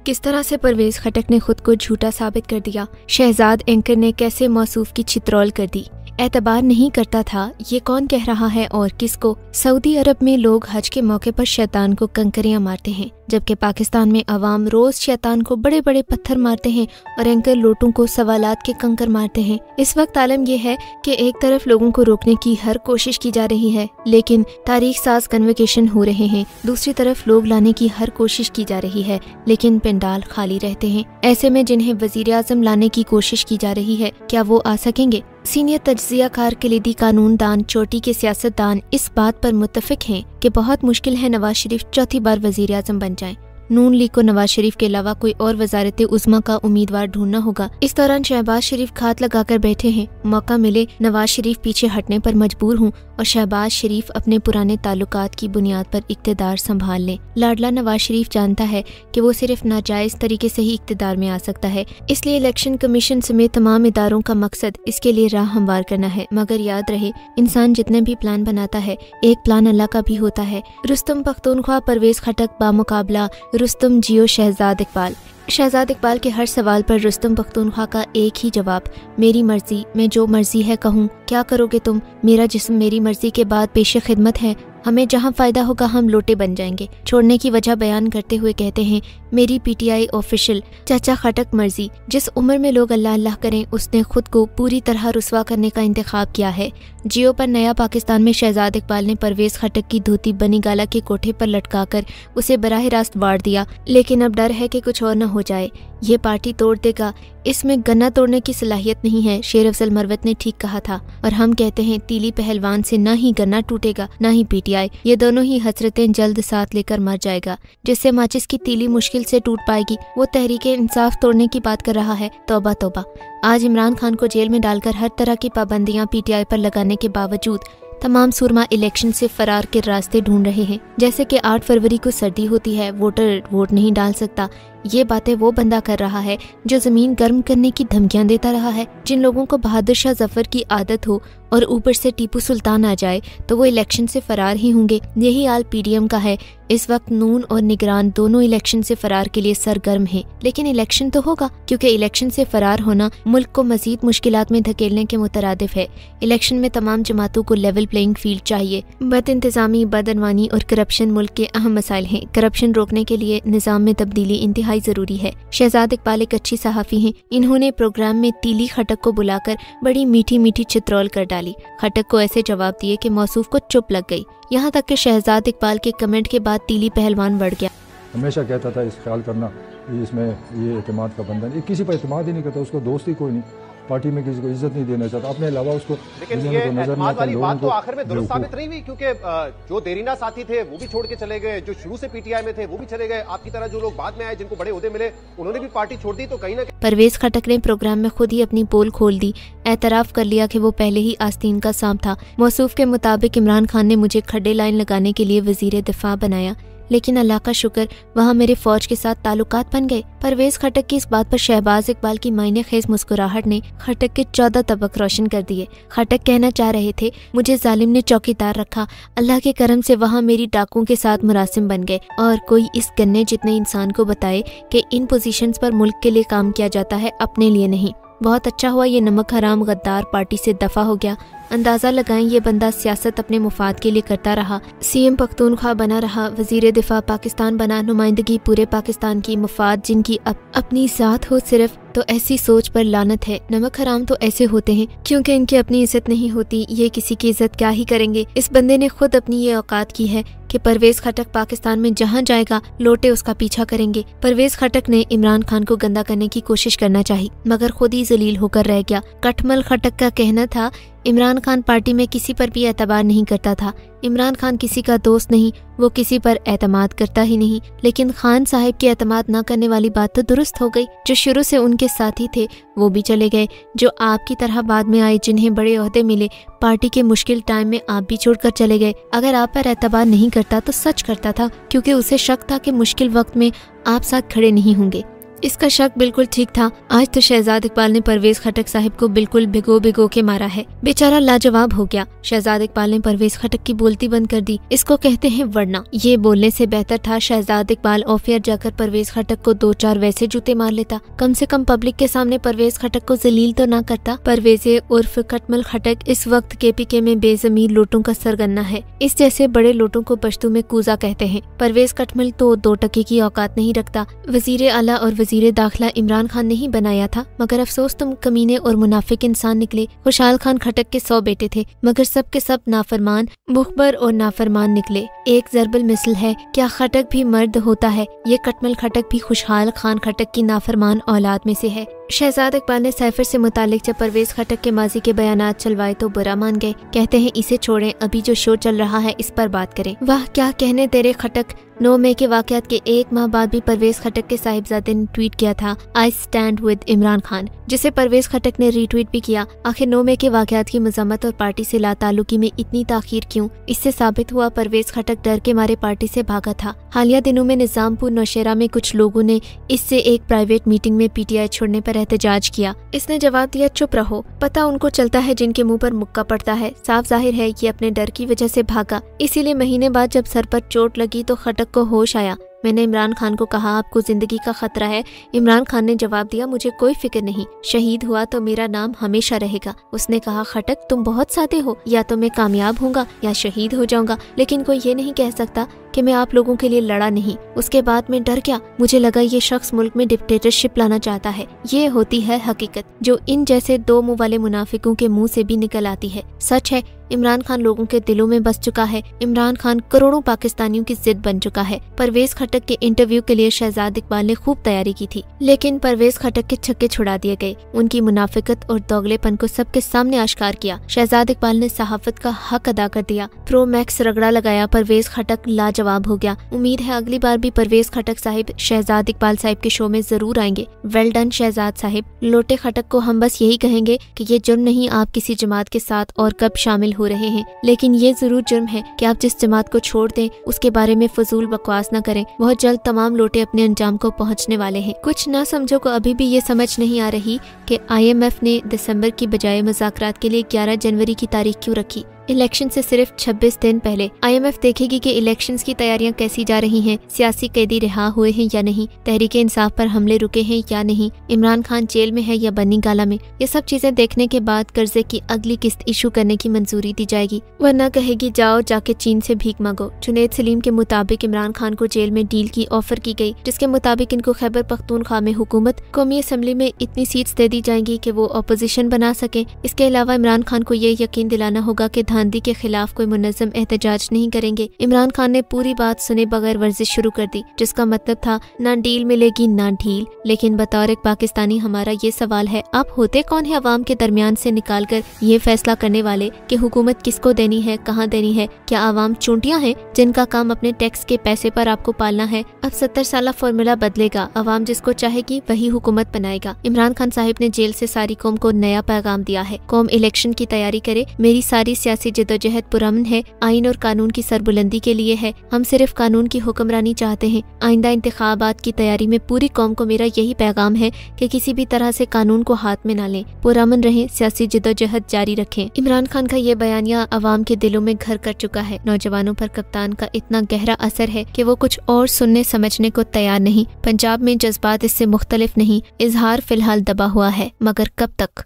किस तरह से परवेज खटक ने खुद को झूठा साबित कर दिया, शहजाद एंकर ने कैसे मौसूफ की छित्रौल कर दी। एतबार नहीं करता था, ये कौन कह रहा है और किसको। सऊदी अरब में लोग हज के मौके पर शैतान को कंकरियां मारते हैं, जबकि पाकिस्तान में अवाम रोज शैतान को बड़े बड़े पत्थर मारते हैं और एंकर लोटों को सवालात के कंकर मारते हैं। इस वक्त आलम यह है कि एक तरफ लोगों को रोकने की हर कोशिश की जा रही है, लेकिन तारीख साज कन्वोकेशन हो रहे हैं। दूसरी तरफ लोग लाने की हर कोशिश की जा रही है, लेकिन पंडाल खाली रहते हैं। ऐसे में जिन्हें वजीर आजम लाने की कोशिश की जा रही है, क्या वो आ सकेंगे? सीनियर तज्जियाकार कलीदी कानून दान चोटी के सियासतदान इस बात पर मुत्तफिक हैं कि बहुत मुश्किल है नवाज शरीफ चौथी बार वजीर आजम बन जाएं। नून लीग को नवाज शरीफ के अलावा कोई और वजारत उज़्मा का उम्मीदवार ढूंढना होगा। इस दौरान शहबाज शरीफ घात लगाकर बैठे हैं। मौका मिले नवाज शरीफ पीछे हटने पर मजबूर हूँ और शहबाज शरीफ अपने पुराने ताल्लुकात की बुनियाद पर इक्तदार संभाल लें। लाडला नवाज शरीफ जानता है कि वो सिर्फ नाजायज तरीके से ही इक्तदार में आ सकता है, इसलिए इलेक्शन कमीशन समेत तमाम इदारों का मकसद इसके लिए राह हमवार करना है। मगर याद रहे, इंसान जितने भी प्लान बनाता है, एक प्लान अल्लाह का भी होता है। रुस्तम पख्तूनख्वा परवेज खटक बामुकाबला रुस्तम जियो शहजाद इकबाल। शहजाद इकबाल के हर सवाल पर रुस्तम पख्तूनख्वा का एक ही जवाब, मेरी मर्जी, मैं जो मर्जी है कहूँ। क्या करोगे तुम? मेरा जिस्म मेरी मर्जी के बाद पेश खिदमत है। हमें जहाँ फायदा होगा हम लोटे बन जाएंगे। छोड़ने की वजह बयान करते हुए कहते हैं, मेरी पीटीआई ऑफिशियल चाचा खटक मर्जी। जिस उम्र में लोग अल्लाह अल्लाह करें, उसने खुद को पूरी तरह रुसवा करने का इंतखाब किया है। जियो पर नया पाकिस्तान में शहजाद इकबाल ने परवेज खटक की धोती बनी गाला के कोठे पर लटकाकर उसे बराह रास्त वार दिया, लेकिन अब डर है कि कुछ और न हो जाए। ये पार्टी तोड़ देगा, इसमें गन्ना तोड़ने की सलाहियत नहीं है। शेर अफजल मरवत ने ठीक कहा था और हम कहते हैं, तीली पहलवान से न ही गन्ना टूटेगा न ही पीटीआई, ये दोनों ही हसरतें जल्द साथ लेकर मर जाएगा। जिससे माचिस की तीली मुश्किल से टूट पाएगी, वो तहरीके इंसाफ तोड़ने की बात कर रहा है। तौबा तौबा। आज इमरान खान को जेल में डालकर हर तरह की पाबंदियां पीटीआई पर लगाने के बावजूद तमाम सुरमा इलेक्शन से फरार के रास्ते ढूंढ रहे हैं। जैसे कि 8 फरवरी को सर्दी होती है, वोटर वोट नहीं डाल सकता। ये बातें वो बंदा कर रहा है जो जमीन गर्म करने की धमकियां देता रहा है। जिन लोगों को बहादुर शाह जफर की आदत हो और ऊपर से टीपू सुल्तान आ जाए तो वो इलेक्शन से फरार ही होंगे। यही हाल पीडीएम का है। इस वक्त नून और निगरान दोनों इलेक्शन से फरार के लिए सरगर्म हैं, लेकिन इलेक्शन तो होगा, क्योंकि इलेक्शन से फरार होना मुल्क को मजीद मुश्किलात में धकेलने के मुतरादिफ है। इलेक्शन में तमाम जमातों को लेवल प्लेइंग फील्ड चाहिए। बद इंतजामी, बदअनवानी और करप्शन मुल्क के अहम मसाइल हैं। करप्शन रोकने के लिए निजाम में तब्दीली इंतहाई जरूरी है। शहजाद इकबाल एक अच्छी सहाफी हैं। इन्होंने प्रोग्राम में तीली खटक को बुलाकर बड़ी मीठी मीठी चित्रौल कर डाली। खटक को ऐसे जवाब दिए कि मौसूफ को चुप लग गई। यहाँ तक कि शहजाद इकबाल के कमेंट के बाद तीली पहलवान बढ़ गया। हमेशा कहता था इस ख्याल करना, इसमें ये एतमाद का बंधन, ये किसी पर एतमाद ही नहीं करता, उसको दोस्त ही कोई नहीं, पार्टी में किसी को इज्जत नहीं देना चाहता, अपने अलावा उसको नजर वाली बात तो आखिर में दुरुस्त साबित नहीं हुई, क्योंकि जो देरीना साथी थे वो भी छोड़ के चले गए, जो शुरू से पीटीआई में थे वो भी चले गए। आपकी तरह जो लोग बाद में आए, जिनको बड़े ओहदे मिले, उन्होंने भी पार्टी छोड़ दी। तो कहीं ना परवेज खटक ने प्रोग्राम में खुद ही अपनी पोल खोल दी, एतराफ कर लिया कि वो पहले ही आस्तीन का सांप था। मौसूफ के मुताबिक इमरान खान ने मुझे खड्डे लाइन लगाने के लिए वजीर दिफा बनाया, लेकिन अल्लाह का शुक्र वहाँ मेरे फौज के साथ ताल्लुकात बन गए। परवेज खटक की इस बात पर शहबाज इकबाल की मायने खेज मुस्कुराहट ने खटक के 14 तबक रोशन कर दिए। खटक कहना चाह रहे थे, मुझे जालिम ने चौकीदार रखा, अल्लाह के करम से वहाँ मेरी डाकुओं के साथ मुरासिम बन गए। और कोई इस गन्ने जितने इंसान को बताए कि इन पोजीशंस पर मुल्क के लिए काम किया जाता है, अपने लिए नहीं। बहुत अच्छा हुआ ये नमक हराम गद्दार पार्टी से दफा हो गया। अंदाजा लगाएं, ये बंदा सियासत अपने मुफाद के लिए करता रहा। सीएम पख्तूनख्वा बना रहा, वजीर दिफा पाकिस्तान बना, नुमाइंदगी पूरे पाकिस्तान की, मुफाद जिनकी अपनी जात हो सिर्फ, तो ऐसी सोच पर लानत है। नमक हराम तो ऐसे होते हैं क्योंकि इनकी अपनी इज्जत नहीं होती, ये किसी की इज्जत क्या ही करेंगे। इस बंदे ने खुद अपनी ये औकात की है कि परवेज खटक पाकिस्तान में जहाँ जाएगा लोटे उसका पीछा करेंगे। परवेज खटक ने इमरान खान को गंदा करने की कोशिश करना चाहिए, मगर खुद ही जलील होकर रह गया। कटमल खटक का कहना था, इमरान खान पार्टी में किसी पर भी एतबार नहीं करता था। इमरान खान किसी का दोस्त नहीं, वो किसी पर एतमाद करता ही नहीं। लेकिन खान साहब की एतमाद न करने वाली बात तो दुरुस्त हो गई। जो शुरू से उनके साथी थे वो भी चले गए, जो आपकी तरह बाद में आए, जिन्हें बड़े ओहदे मिले, पार्टी के मुश्किल टाइम में आप भी छोड़कर चले गए। अगर आप पर एतबार नहीं करता तो सच करता था, क्योंकि उसे शक था कि मुश्किल वक्त में आप साथ खड़े नहीं होंगे। इसका शक बिल्कुल ठीक था। आज तो शहजाद इकबाल ने परवेज खटक साहिब को बिल्कुल भिगो भिगो के मारा है। बेचारा लाजवाब हो गया। शहजाद इकबाल ने परवेज खटक की बोलती बंद कर दी। इसको कहते हैं वरना। ये बोलने से बेहतर था शहजाद इकबाल ऑफ एयर जाकर परवेज खटक को 2-4 वैसे जूते मार लेता। कम से कम पब्लिक के सामने परवेज खटक को जलील तो ना करता। परवेज उर्फ कटमल खटक इस वक्त KPK में बेजमीर लोटों का सरगना है। इस जैसे बड़े लोटों को पश्तो में कूजा कहते हैं। परवेज कटमल तो 2 टके की औकात नहीं रखता। वजीर आला और वजीर दाखिला इमरान खान ने ही बनाया था, मगर अफसोस तुम कमीने और मुनाफिक इंसान निकले। खुशहाल खान खटक के 100 बेटे थे, मगर सब के सब नाफरमान, मुखबर और नाफरमान निकले। एक ज़रबुल मिसल है, क्या खटक भी मर्द होता है? ये कटमल खटक भी खुशहाल खान खटक की नाफरमान औलाद में से है। शहजाद इकबाल ने सैफर से मुतालिक जब परवेज खटक के माजी के बयानात चलवाए तो बुरा मान गए। कहते हैं इसे छोड़ें, अभी जो शो चल रहा है इस पर बात करें। वाह क्या कहने तेरे खटक। 9 मई के वाकयात के 1 माह बाद भी परवेज खटक के साहिबजादे ने ट्वीट किया था I stand with Imran Khan, जिसे परवेज खटक ने रीट्वीट भी किया। आखिर 9 मई के वाकयात की मजम्मत और पार्टी से लाताल्लुकी में इतनी ताखीर क्यों? इससे साबित हुआ परवेज खटक डर के मारे पार्टी से भागा था। हालिया दिनों में निजामपुर नौशेरा में कुछ लोगों ने इससे एक प्राइवेट मीटिंग में PTI छोड़ने पर एहतजाज किया। इसने जवाब दिया चुप रहो, पता उनको चलता है जिनके मुंह पर मुक्का पड़ता है। साफ जाहिर है ये अपने डर की वजह से भागा। इसीलिए महीने बाद जब सर पर चोट लगी तो खटक को होश आया। मैंने इमरान खान को कहा आपको जिंदगी का खतरा है। इमरान खान ने जवाब दिया मुझे कोई फिक्र नहीं, शहीद हुआ तो मेरा नाम हमेशा रहेगा। उसने कहा खटक तुम बहुत सादे हो, या तो मैं कामयाब होऊंगा या शहीद हो जाऊंगा, लेकिन कोई ये नहीं कह सकता कि मैं आप लोगों के लिए लड़ा नहीं। उसके बाद मैं डर गया, मुझे लगा ये शख्स मुल्क में डिक्टेटरशिप लाना चाहता है। ये होती है हकीकत जो इन जैसे 2 मुंह वाले मुनाफिकों के मुंह से भी निकल आती है। सच है इमरान खान लोगों के दिलों में बस चुका है। इमरान खान करोड़ों पाकिस्तानियों की जिद बन चुका है। परवेज खटक के इंटरव्यू के लिए शहजाद इकबाल ने खूब तैयारी की थी, लेकिन परवेज खटक के छक्के छुड़ा दिए गए। उनकी मुनाफिकत और दोगलेपन को सबके सामने आश्कार किया। शहजाद इकबाल ने सहाफत का हक अदा कर दिया। प्रो मैक्स रगड़ा लगाया। परवेज खटक लाजवाब हो गया। उम्मीद है अगली बार भी परवेज खटक साहिब शहजाद इकबाल साहिब के शो में जरूर आएंगे। Well done Shahzad Sahib. लोटे खटक को हम बस यही कहेंगे कि ये जुर्म नहीं आप किसी जमात के साथ और कब शामिल हो रहे हैं, लेकिन ये जरूर जुर्म है कि आप जिस जमात को छोड़ दें उसके बारे में फजूल बकवास न करें। बहुत जल्द तमाम लोटे अपने अंजाम को पहुंचने वाले हैं। कुछ ना समझो को अभी भी ये समझ नहीं आ रही कि IMF ने दिसंबर की बजाय मुज़ाकरात के लिए 11 जनवरी की तारीख क्यों रखी। इलेक्शन से सिर्फ 26 दिन पहले IMF देखेगी कि इलेक्शंस की तैयारियां कैसी जा रही हैं, सियासी कैदी रिहा हुए हैं या नहीं, तहरीक इंसाफ पर हमले रुके हैं या नहीं, इमरान खान जेल में है या बनी गाला में। ये सब चीजें देखने के बाद कर्जे की अगली किस्त इशू करने की मंजूरी दी जाएगी, वरना कहेगी जाओ जाके चीन से भीख मांगो। जुनैद सलीम के मुताबिक इमरान खान को जेल में डील की ऑफर की गई, जिसके मुताबिक इनको खैबर पख्तूनख्वा में हुकूमत, कौमी असम्बली में इतनी सीट्स दे दी जाएंगी कि वो अपोजिशन बना सके। इसके अलावा इमरान खान को ये यकीन दिलाना होगा कि धांधली के खिलाफ कोई मुनज़्ज़म एहतजाज नहीं करेंगे। इमरान खान ने पूरी बात सुने बगैर वर्जिश शुरू कर दी, जिसका मतलब था ना डील मिलेगी ना ढील। लेकिन बतौर एक पाकिस्तानी हमारा ये सवाल है, आप होते कौन है अवाम के दरमियान से निकाल कर ये फैसला करने वाले कि हुकूमत किसको देनी है, कहाँ देनी है? क्या आवाम चूंटियां हैं जिनका काम अपने टैक्स के पैसे पर आपको पालना है? अब 70 साल फॉर्मूला बदलेगा, अवाम जिसको चाहेगी वही हुकूमत बनाएगा। इमरान खान साहिब ने जेल से सारी कौम को नया पैगाम दिया है, कौम इलेक्शन की तैयारी करे। मेरी सारी सियासी जद्दोजहद पुरअमन है, आइन और कानून की सरबुलंदी के लिए है। हम सिर्फ कानून की हुक्मरानी चाहते हैं। आइंदा इंतखाबात की तैयारी में पूरी कौम को मेरा यही पैगाम है कि किसी भी तरह से कानून को हाथ में ना लें, पुरअमन रहें, सियासी जद्दोजहद जारी रखें। इमरान खान का ये बयानिया अवाम के दिलों में घर कर चुका है। नौजवानों पर कप्तान का इतना गहरा असर है कि वो कुछ और सुनने समझने को तैयार नहीं। पंजाब में जज्बात इससे मुख्तलिफ नहीं, इजहार फिलहाल दबा हुआ है, मगर कब तक?